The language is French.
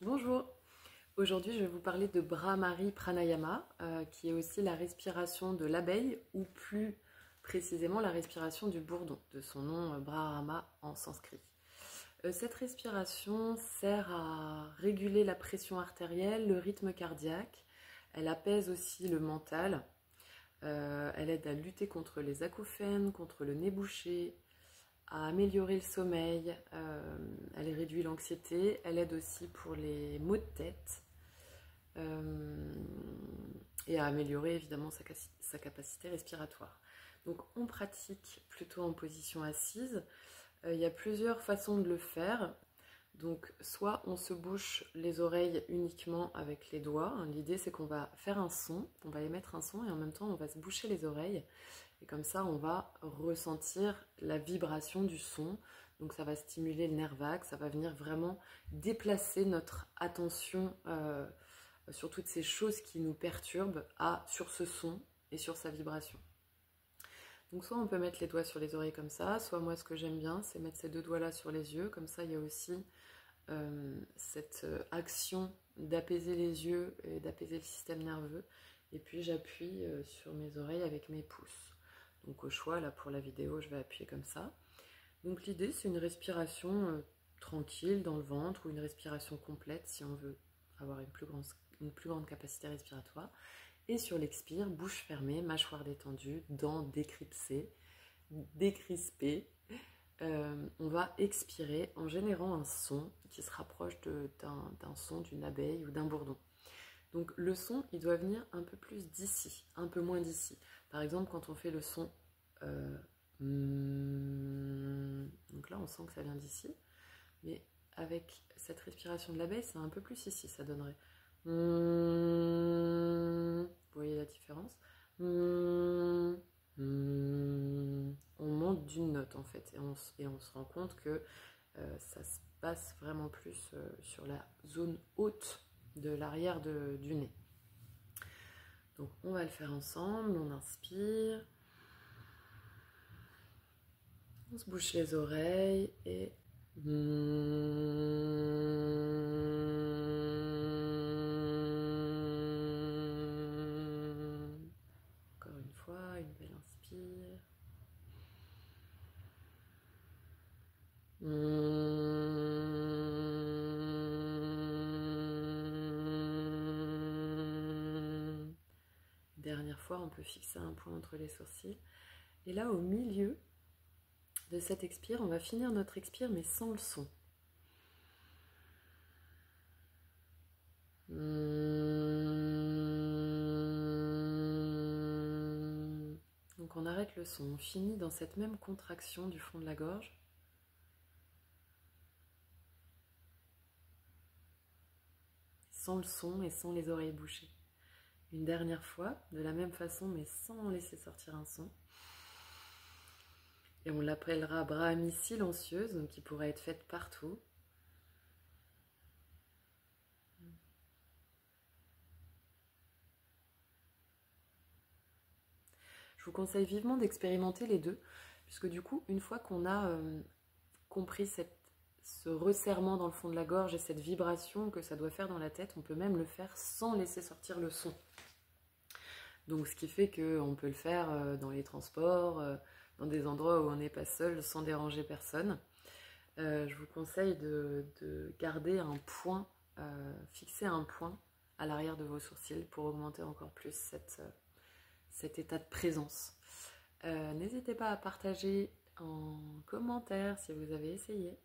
Bonjour, aujourd'hui je vais vous parler de Bhramari Pranayama, qui est aussi la respiration de l'abeille, ou plus précisément la respiration du bourdon, de son nom Brahma en sanskrit. Cette respiration sert à réguler la pression artérielle, le rythme cardiaque, elle apaise aussi le mental, elle aide à lutter contre les acouphènes, contre le nez bouché, à améliorer le sommeil, elle réduit l'anxiété, elle aide aussi pour les maux de tête et à améliorer évidemment sa capacité respiratoire. Donc on pratique plutôt en position assise. Il y a plusieurs façons de le faire. Donc soit on se bouche les oreilles uniquement avec les doigts. L'idée c'est qu'on va faire un son, on va émettre un son et en même temps on va se boucher les oreilles. Et comme ça on va ressentir la vibration du son. Donc ça va stimuler le nerf vague, ça va venir vraiment déplacer notre attention sur toutes ces choses qui nous perturbent sur ce son et sur sa vibration. Donc soit on peut mettre les doigts sur les oreilles comme ça, soit moi ce que j'aime bien c'est mettre ces deux doigts là sur les yeux, comme ça il y a aussi cette action d'apaiser les yeux et d'apaiser le système nerveux. Et puis j'appuie sur mes oreilles avec mes pouces. Donc au choix, là pour la vidéo, je vais appuyer comme ça. Donc l'idée c'est une respiration tranquille dans le ventre ou une respiration complète si on veut avoir une plus grande capacité respiratoire. Et sur l'expire, bouche fermée, mâchoire détendue, dents décrispées, on va expirer en générant un son qui se rapproche d'un son d'une abeille ou d'un bourdon. Donc le son, il doit venir un peu plus d'ici, un peu moins d'ici. Par exemple, quand on fait le son donc là on sent que ça vient d'ici, mais avec cette respiration de l'abeille, c'est un peu plus ici, ça donnerait. Vous voyez la différence? On monte d'une note en fait, et on se rend compte que ça se passe vraiment plus sur la zone haute de l'arrière du nez. Donc on va le faire ensemble, on inspire, on se bouche les oreilles et encore une fois, une belle inspire. Dernière fois, on peut fixer un point entre les sourcils. Et là, au milieu de cette expire, on va finir notre expire, mais sans le son. Donc on arrête le son, on finit dans cette même contraction du fond de la gorge. Sans le son et sans les oreilles bouchées. Une dernière fois, de la même façon, mais sans laisser sortir un son. Et on l'appellera Brahmi silencieuse, donc qui pourrait être faite partout. Je vous conseille vivement d'expérimenter les deux, puisque du coup, une fois qu'on a compris ce resserrement dans le fond de la gorge et cette vibration que ça doit faire dans la tête, on peut même le faire sans laisser sortir le son. Donc ce qui fait qu'on peut le faire dans les transports, dans des endroits où on n'est pas seul, sans déranger personne. Je vous conseille de garder un point, fixer un point à l'arrière de vos sourcils pour augmenter encore plus cet état de présence. N'hésitez pas à partager en commentaire si vous avez essayé.